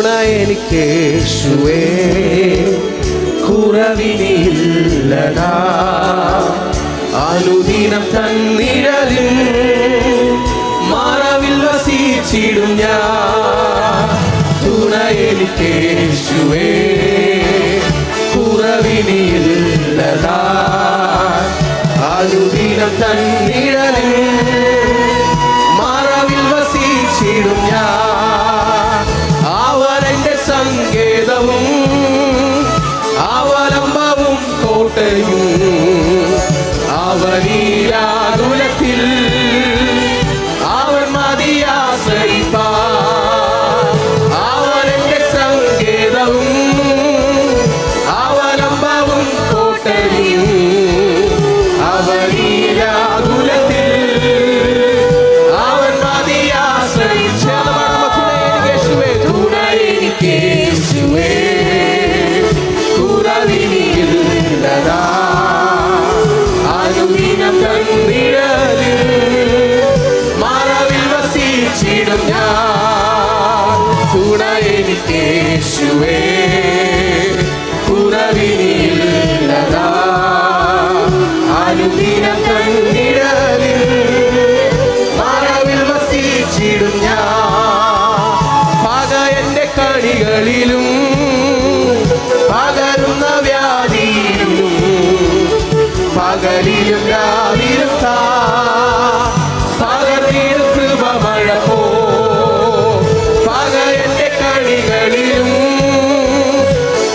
തുണ എനിക്ക് യേശുവേ, കുറവിനില്ലടാ. അനുദിനം തന്നിഴലിൽ മറവിൽ വസിച്ചിടും ഞാൻ. തുണ എനിക്ക് യേശുവേ, കുറവിനില്ലടാ. അനുദിനം തന്നിഴലിൽ മറവിൽ വസിച്ചിടും ഞാൻ. അവരെന്റെ സങ്കേതവും അവലംബവും കോട്ടയും, അവനീരാകുലത്തിൽ അവൻ മതിയാശ്രയിപ്പാൻ. അവനെന്റെ സങ്കേതവും അവലംബവും കോട്ടയും, അവനീരാകുലത്തിൽ അവൻ മതിയാശ്രയിപ്പാൻ. തുണ എനിക്ക് യേശുവേ, കുറവിനില്ലടാ. അനുദിനം തന്നിഴലിൽ മറവിൽ വസിച്ചിടും ഞാൻ. തുണ എനിക്ക് യേശുവേ, കുറവിനില്ലടാ. അനുദിനം തന്നിഴലിൽ മറവിൽ വസിച്ചിടും ഞാൻ. പക എന്റെ കണികളിലും പകരുന്ന വ്യാധിയിലും പകലിലും രാവിലും പകർന്നീടും കൃപമഴ പോ. പക എന്റെ കണികളിലും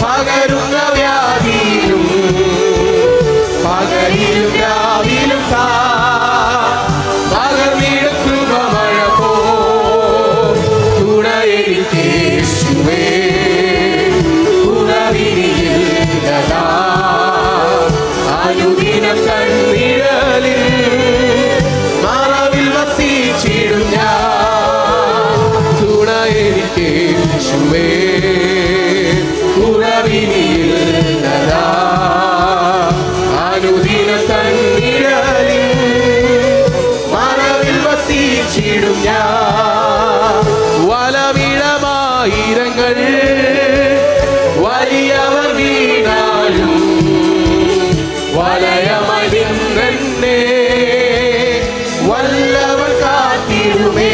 പകരുന്ന വ്യാധിയിലും പകലിലും രാവിലും പകർന്നീടും കൃപമഴ പോ. തുണ എനിക്ക് യേശുവേ, കുറവിനില്ലടാ. അനുദിനം തന്നിഴലിൽ മറവിൽ വസിച്ചിടും ഞാൻ. തുണ എനിക്ക് യേശുവേ, കുറവിനില്ലടാ. അനുദിനം തന്നിഴലിൽ മറവിൽ വസിച്ചിടും ഞാൻ. വലവിടമായിരങ്ങൾ വലിയവർ വീണാലും വലയമടിന്നെ വല്ലവർ കാത്തിടുമേ.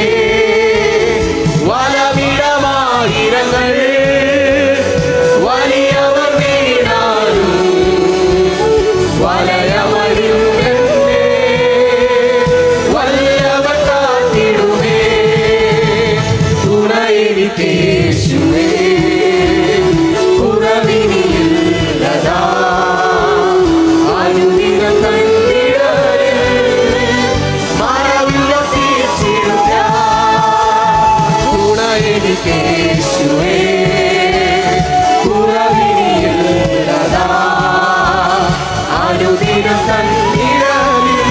വലവിടമായിരങ്ങൾ വലിയവർ വീണാലും വലയമടിന്നെ വല്ലവർ കാത്തിടുമേ. തുണ എനിക്ക് യേശുവേ, കുറവിനില്ലടാ. അനുദിനം തന്നിഴലിൽ മറവിൽ വസിച്ചിടും ഞാൻ. തുണ എനിക്ക് യേശുവേ, കുറവിനില്ലടാ. അനുദിനം തന്നിഴലിൽ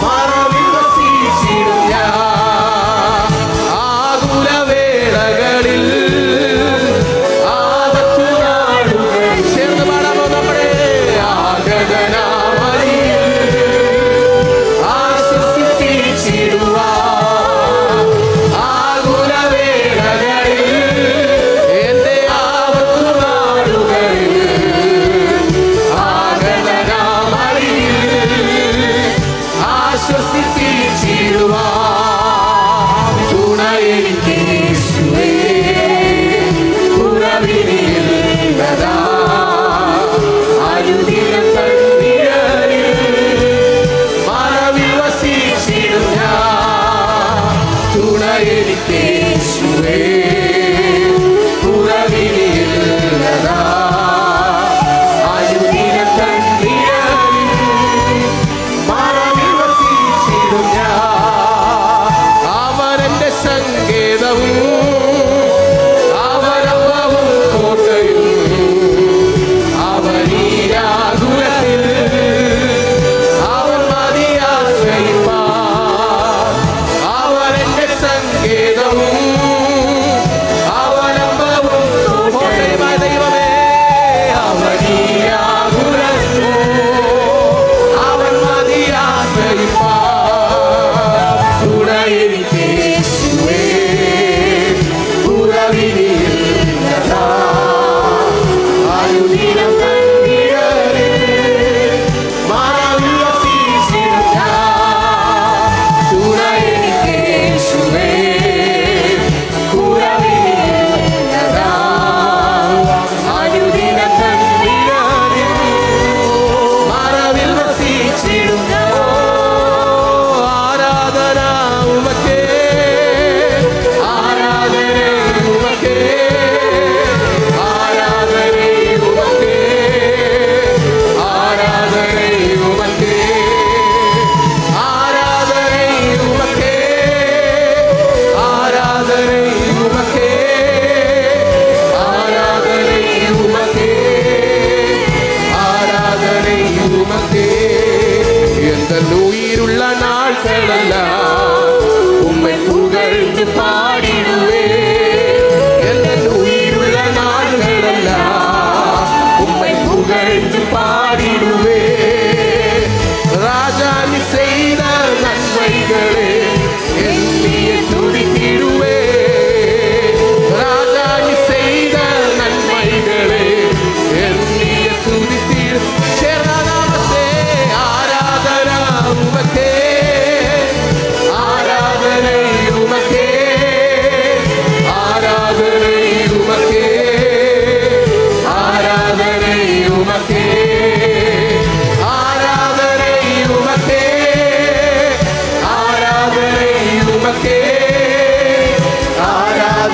മറവിൽ വസിച്ചിടും ഞാൻ. ആകുലവേളകളിൽ ചേർന്ന് പാടാമോ നമ്മുടെ ആഗതനാമരിയിൽ ആശ്വസിച്ചിടുവാൻ. ആകുലവേളകളിൽ എന്റെ ആപത്തുനാളുകളിൽ ആഗതനാമരിയിൽ ആശ്വസിച്ചിടുവാൻ. തുണ എനിക്ക് യേശുവേ,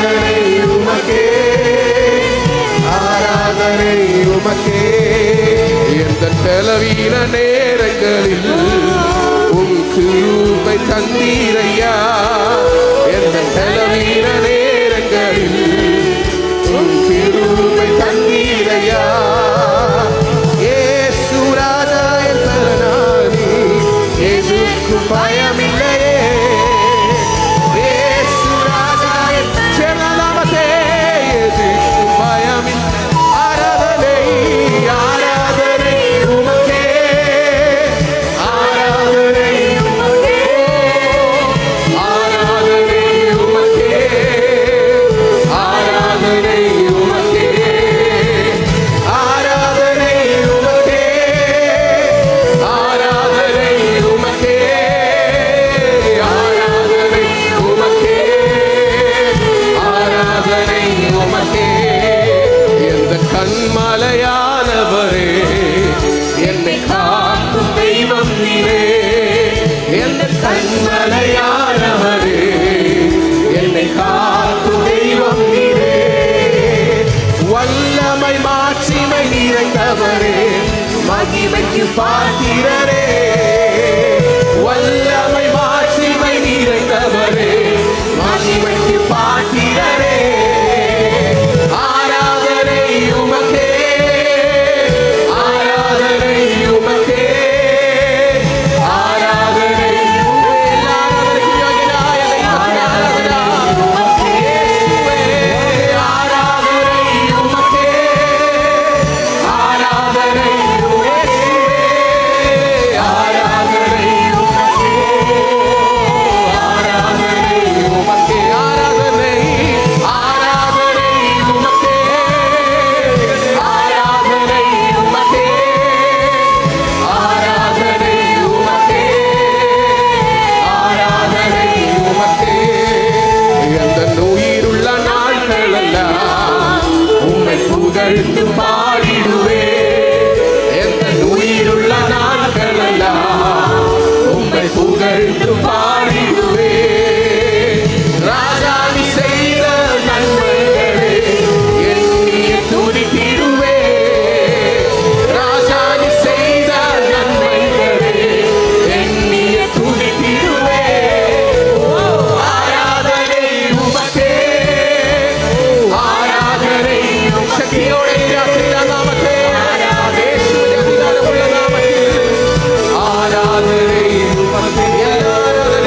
ஆராதனை உமக்கே, ஆராதனை உமக்கே. எந்த பலவீன நேரங்களில் உம் கிருபை தந்தீரையா, எந்த பலவீன நேரங்களில் உம் கிருபை தந்தீரையா. இயேசு ராஜா என் பலனானி, எதுக்கும் பயமில்லையே. இயேசு ராஜா என் நாமத்தே, எதுக்கும் பயமில்லை. ஆராதனை ஆராதனை உமக்கே, ஆராதனை உமக்கே, ஆராதனை உமக்கே, ஆராதனை உமக்கே, ஆராதனை உமக்கே, ஆராதனை உமக்கே, ஆராதனை உமக்கே, ஆராதனை உமக்கே. எந்த கண்மலையானவரே, என்னை காக்கும் தெய்வம் நீரே. எந்த கண்மலையானவரே, என்னை காக்கும் தெய்வம் நீரே. வல்லமை மாட்சிமை நிறைந்தவரே, மகிமைக்கு பாத்திரரே. வல்லமை மாட்சிமை நிறைந்தவரே, மகிமைக்கு பாத்திரரே. ஆராதனை உமக்கே, ஆராதனை உமக்கே, ஆராதனை எல்லாராதனைக்கும் யோகியனாய தெய்வத்தின் ஆராதனா. இயேசுவே, ஆராதனை உமக்கே, ஆராதனை உமக்கே, ஆராதனை உமக்கே, ஆராதனை உமக்கே, ஆராதனை ஆராதனை உமக்கே, ஆராதனை உமக்கே, ஆராதனை உமக்கே, ஆராதனை உமக்கே. எந்த உயிருள்ள நாட்களெல்லாம் உம்மை புகழ்ந்து பாடிடுவே. எந்த உயிருள்ள நாட்களெல்லாம் உம்மை புகழ்ந்து பாடிடுவே. ராஜா நீ செய்த நன்மைகளே எண்ணிய துதித்திடுவே. ராஜா நீ செய்த நன்மைகளே எண்ணிய துதித்திடுவே. ஆராதனை உமக்கே, ஆராதனை சக்தியோட நாமத்தே, இயேசுவின் அதிகாரமுள்ள நாமத்தில் ஆராதனை உமக்கே, ஆராதனை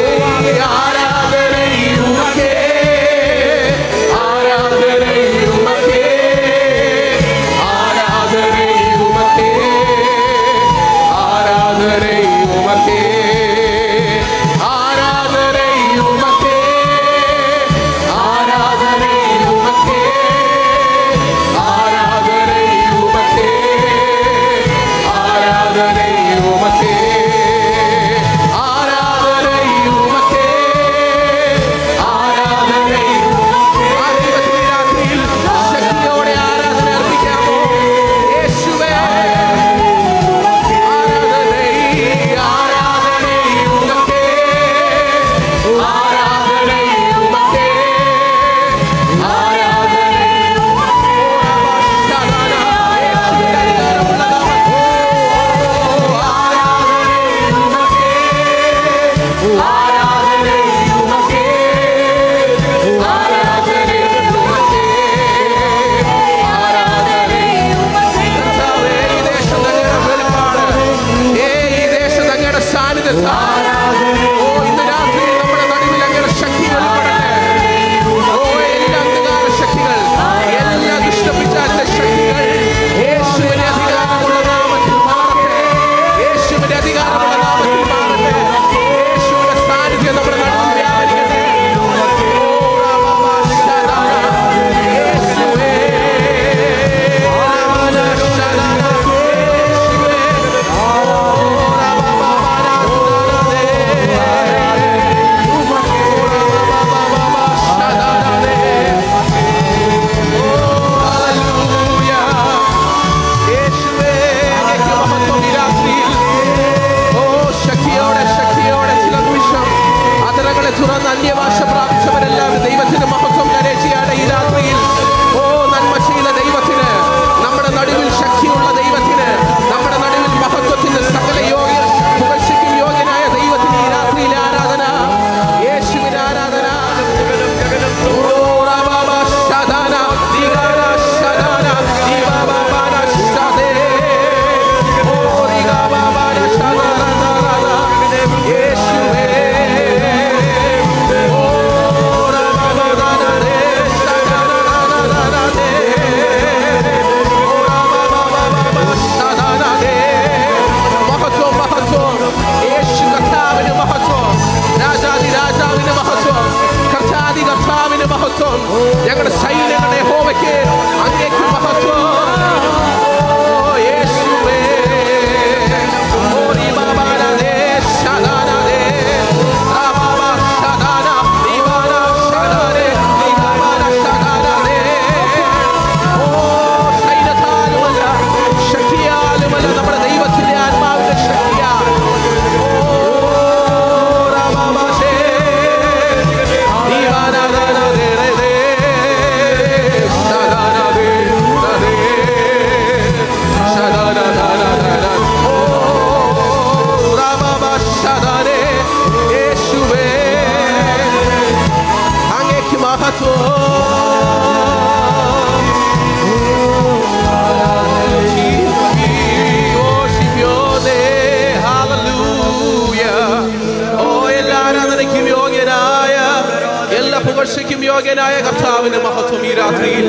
രാത്രിയിൽ.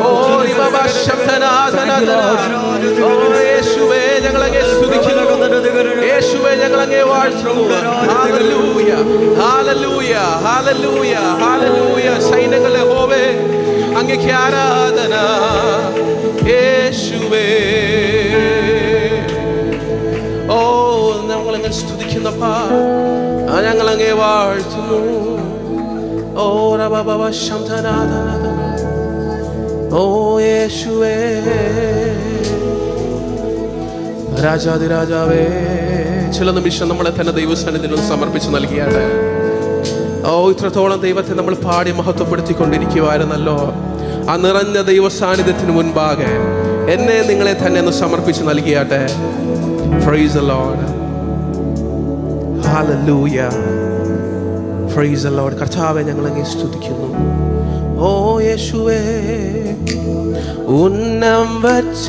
ഓ യേശുവേ ഞങ്ങളങ്ങേ സ്തുതിക്കുന്നു, യേശുവേ ഞങ്ങളങ്ങേ വാഴ്ത്തുന്നു. Hallelujah hallelujah hallelujah hallelujah. സൈന്യങ്ങളുടെ യഹോവേ അങ്ങേക്ക് ആരാധന യേശുവേ. ഓ ഞങ്ങളങ്ങ് സ്തുതിക്കുന്നപ്പാ, ഞങ്ങളങ്ങേ വാഴ്ത്തുന്നു. ഓ റബബബ ശംധനാഥന. ഓ യേശുവേ രാജാതിരാജാവേ. ചില നിമിഷം നമ്മളെ തന്നെ ദൈവസന്നിധിയിൽ ഒന്ന് സമർപ്പിച്ച് നൽകിയാട്ടെ. ഓ ഇത്രത്തോളം ദൈവത്തെ നമ്മൾ പാടി മഹത്വപ്പെടുത്തിക്കൊണ്ടിരിക്കുവായിരുന്നല്ലോ. ആ നിറഞ്ഞ ദൈവ സാന്നിധ്യത്തിന് മുൻപാകെ എന്നെ നിങ്ങളെ തന്നെ ഒന്ന് സമർപ്പിച്ച് നൽകിയാട്ടെ. Praise the Lord. ഹല്ലേലൂയ. Praise the Lord. കർത്താവേ ഞങ്ങളങ്ങേ സ്തുതിക്കുന്നു. ഓ യേശുവേ ഉന്നം വച്ച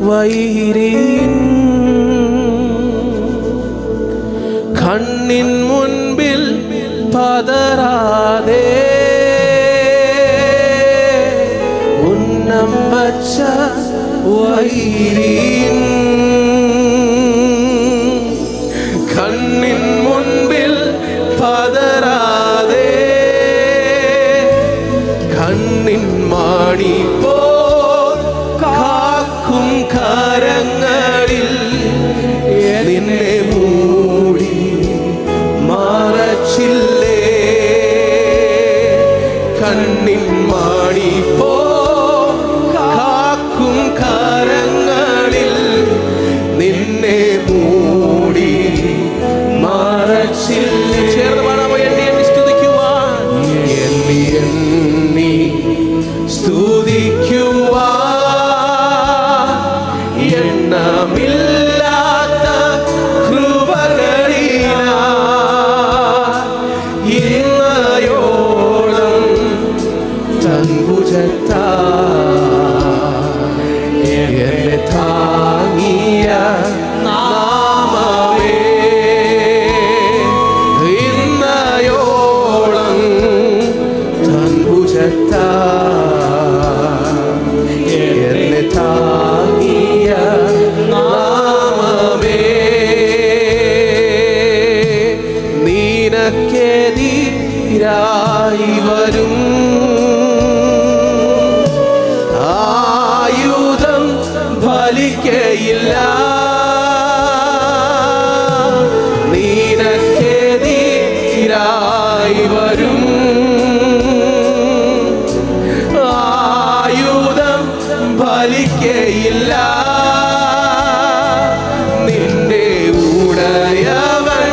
വൈരിൻ കണ്ണിൻ മുൻപിൽ പതറാതെ, ഉന്നം വച്ച വൈരിൻ കണ്ണിൻ മുൻപിൽ പതറാതെ, കണ്ണിൻ മാണി പോൽ കാക്കും കരങ്ങളിൽ നിന്നെ മൂടി മറച്ചില്ലേ. കണ്ണിൻ മാണി പോൽ കാക്കും കരങ്ങളിൽ നിന്നെ മൂടി മറച്ചില്ലേ. ചേർന്ന് പാടാമോ? എണ്ണി സ്തുതിക്കുവാൻ, എണ്ണി സ്തുതിക്കുവാൻ എണ്ണമില്ലാത്ത കൃപകളിനാൽ ഇന്നയോളം തൻ ഭുജത്താൽ എന്നെ താങ്ങിയ നാമമേ, ഇന്നയോളം തൻ ഭുജത്താൽ എന്നെ താങ്ങിയ നാമമേ, നിനക്കെതിരായി വരും ആയുധം ഫലിക്കയില്ല. നിനക്കെതിരായി വരും ആയുധം ഫലിക്കയില്ല. നിന്റെ ഉടയവൻ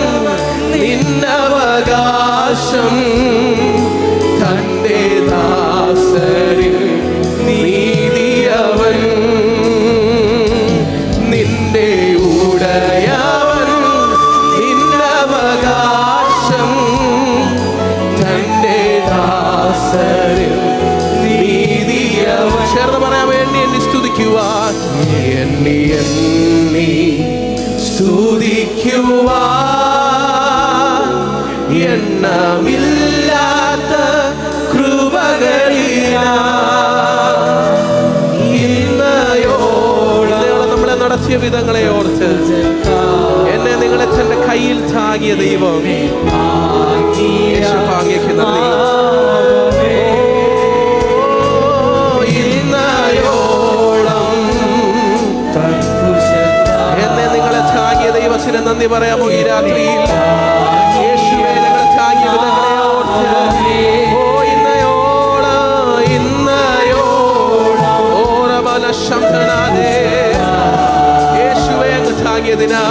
നിന്നവകാശം തന്റെ ദാസരിൽ നീതിയവൻ. നിന്റെ ഉടയവൻ നിന്നവകാശം തന്റെ ദാസരിൽ നീതിയവൻ. ചേർന്ന് പറയാൻ വേണ്ടി എന്നെ സ്തുതിക്കുവാൻ, എണ്ണി സ്തുതിക്കുവാൻ എണ്ണമില്ലാത്ത കൃപകളിനാൽ ഇന്നയോളം നമ്മളെ നടത്തിയ വിധങ്ങളെ ഓർത്ത് എന്നെ നിങ്ങളെ തന്റെ കയ്യിൽ താങ്ങിയ ദൈവം യേശുവാങ്ങേക്ക് നന്ദി. ഇന്നയോളം എന്നെ നിങ്ങളെ താങ്ങിയ ദൈവത്തിന് നന്ദി പറയാമോ? ഈ രാത്രിയിൽ യേശുവേ ഞങ്ങൾ താങ്ങിയ വിധങ്ങളെ ഓർത്ത്, ഓ ഇന്നയോളം ഓരബല ശംഖനാദേ യേശുവേ അങ്ങ് താങ്ങിയതിനാ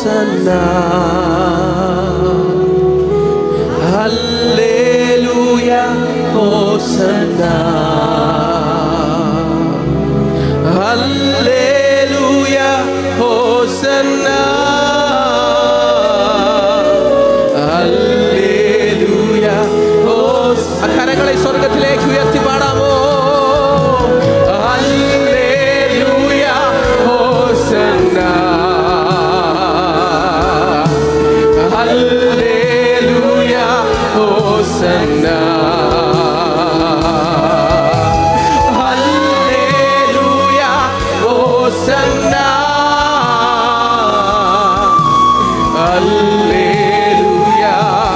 ഹോസന്നാ ഹല്ലേലൂയ ഹോസന്നാ ഹല്ലേലൂയ ഹോസന്നാ ഹല്ലേലൂയ ഹോസന്നാ. കരങ്ങളെ സ്വർഗ്ഗത്തിലേക്ക് ഉയർത്തി പാടാമോ? ഹല്ലേലൂയ ഹോസന്നാ ഹല്ലേലൂയ ഹോസന്നാ ഹല്ലേലൂയ ഹോസന്നാ ഹല്ലേലൂയ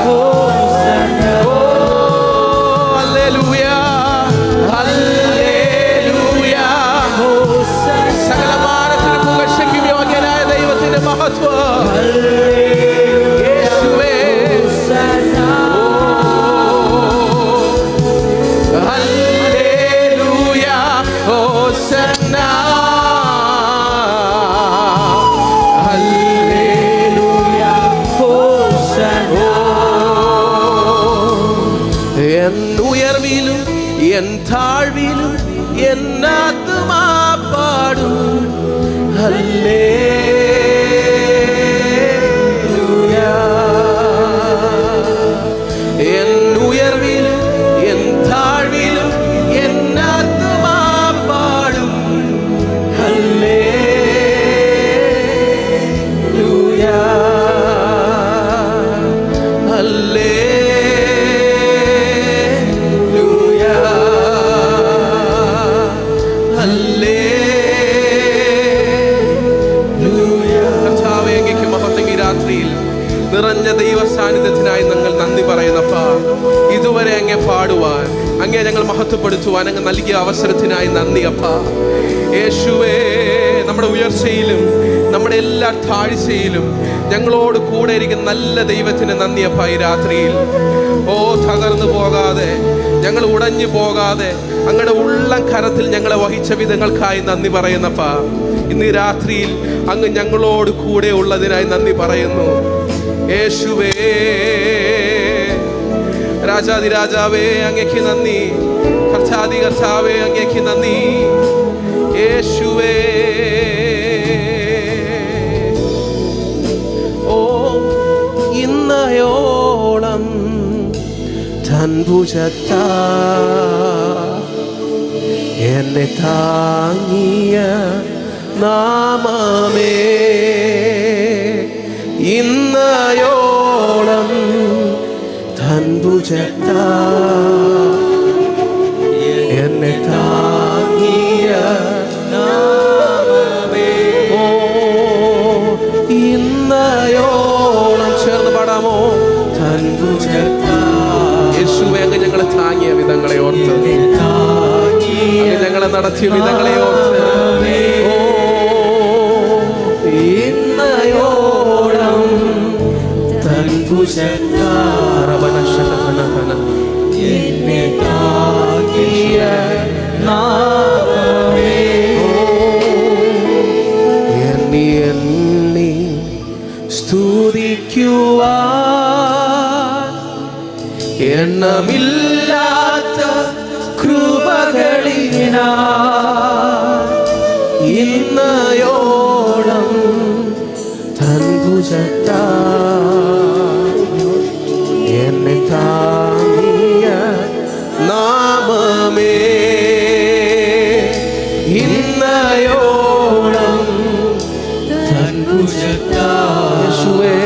ഹോസന്നാ ഹല്ലേലൂയ ഹല്ലേലൂയ ഹോസന്നാ. സകലമാനത്തിന് പുകഴ്ചയ്ക്കും യോഗ്യനായ ദൈവത്തിന്റെ മഹത്വം. യേശുവേ ഹല്ലേലൂയ ഹോസന്നാ ഹല്ലേലൂയ ഹോസന്നാ. എൻ ഉയർവിലും എൻ താഴ്വിലും എന്നാത്മാ പാടും ഹല്ലേലൂയ. എൻ ഉയർവിലും എൻ താഴ്വിലും എന്നാത്മാ പാടും ഹല്ലേലൂയ ഹല്ലേലൂയ ഹല്ലേലൂയ. കർത്താവേ, അങ്ങേക്ക് മഹത്വം. ഈ രാത്രിയിൽ നിറഞ്ഞ ദൈവ സാന്നിധ്യത്തിനായി ഞങ്ങൾ നന്ദി പറയുന്നപ്പാ. ഇതുവരെ അങ്ങേ പാടുവാൻ, അങ്ങേ ഞങ്ങൾ മഹത്വപ്പെടുത്തുവാൻ അങ്ങ് നൽകിയ അവസരത്തിനായി നന്ദി അപ്പാ. യേശുവേ, നമ്മുടെ ഉയർച്ചയിലും നമ്മുടെ എല്ലാ താഴ്ചയിലും ഞങ്ങളോട് കൂടെ ഇരിക്കുന്ന നല്ല ദൈവത്തിന് നന്ദി അപ്പാ. ഈ രാത്രിയിൽ തകർന്നു പോകാതെ, ഞങ്ങൾ ഉടഞ്ഞു പോകാതെ അങ്ങയുടെ ഉള്ളം കരത്തിൽ ഞങ്ങളെ വഹിച്ച വിധങ്ങൾക്കായി നന്ദി പറയുന്നപ്പാ. ഇന്ന് ഈ രാത്രിയിൽ അങ്ങ് ഞങ്ങളോട് കൂടെ ഉള്ളതിനായി നന്ദി പറയുന്നു. യേശുവേ, രാജാതിരാജാവേ, അങ്ങേക്ക് നന്ദി. കർത്താതി കർത്താവേ, അങ്ങേക്ക് നന്ദി. യേശുവേ, ഇന്നയോളം തൻഭുജത്താ എന്നെ താങ്ങിയ നാമമേ, ഇന്നയോളം തൻഭുജത്താ എന്നെ താങ്ങിയ നാമമേ. ഇന്നയോളം ചേർന്ന് പാടാമോ? തൻഭുജത്താ. യേശുവേ, അങ്ങ് ഞങ്ങളെ താങ്ങിയ വിധങ്ങളെ ഓർത്ത്, അങ്ങ് ഞങ്ങളെ നടത്തിയ വിധങ്ങളെ ഓർത്ത്, ഇന്നയോളം തൻഭുജത്താ എന്നെ താങ്ങിയ നാമമേ. എണ്ണി എണ്ണി സ്തുതിക്കുവാൻ എണ്ണമില്ലാത്ത കൃപകളിനാൽ ഇന്നയോളം തൻഭുജത്താ എന്നെ താങ്ങിയ നാമമേ, ഇന്നയോളം തൻഭുജത്താ. യേശുവേ,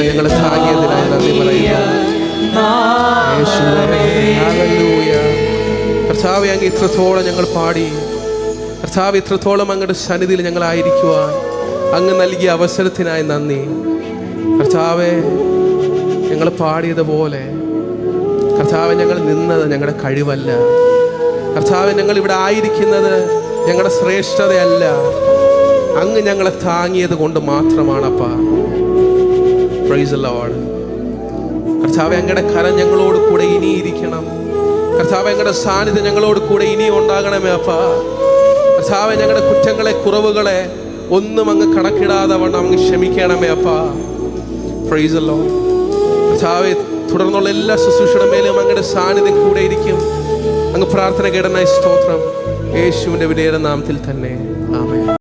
ഞങ്ങളെ താങ്ങിയതിനായി നന്ദി പറയുന്നു. യേശുവേ, ഹല്ലേലൂയ. കർത്താവേ, അങ്ങ് ഇത്രത്തോളം ഞങ്ങൾ പാടി. കർത്താവ്, ഇത്രത്തോളം അങ്ങയുടെ സന്നിധിയിൽ ഞങ്ങളായിരിക്കുവാൻ അങ്ങ് നൽകിയ അവസരത്തിനായി നന്ദി. കർത്താവേ, ഞങ്ങൾ പാടിയതുപോലെ കർത്താവെ, ഞങ്ങൾ നിന്നത് ഞങ്ങളുടെ കഴിവല്ല. കർത്താവെ, ഞങ്ങൾ ഇവിടെ ആയിരിക്കുന്നത് ഞങ്ങളുടെ ശ്രേഷ്ഠതയല്ല, അങ്ങ് ഞങ്ങളെ താങ്ങിയത് കൊണ്ട് മാത്രമാണപ്പാ. Price the Lord. കർത്താവെ, അങ്ങയുടെ കരം ഞങ്ങളോട് കൂടെ ഇനിയിരിക്കണം. കർത്താവെ, അങ്ങയുടെ സാന്നിധ്യം ഞങ്ങളോട് കൂടെ ഇനിയും ഉണ്ടാകണമേ അപ്പാ. കർത്താവെ, ഞങ്ങളുടെ കുറ്റങ്ങളെ, കുറവുകളെ ഒന്നും അങ്ങ് കണക്കിടാതെ വണ്ണം അങ്ങ് ക്ഷമിക്കണമേ അപ്പാ. Price the Lord. കർത്താവേ, തുടർന്നുള്ള എല്ലാ ശുശ്രൂഷയുടെ മേലും അങ്ങയുടെ സാന്നിധ്യം കൂടെ ഇരിക്കും. അങ്ങ് പ്രാർത്ഥന കേടനായി സ്തോത്രം. യേശുവിൻ്റെ വിലയേറിയ നാമത്തിൽ തന്നെ ആമേൻ.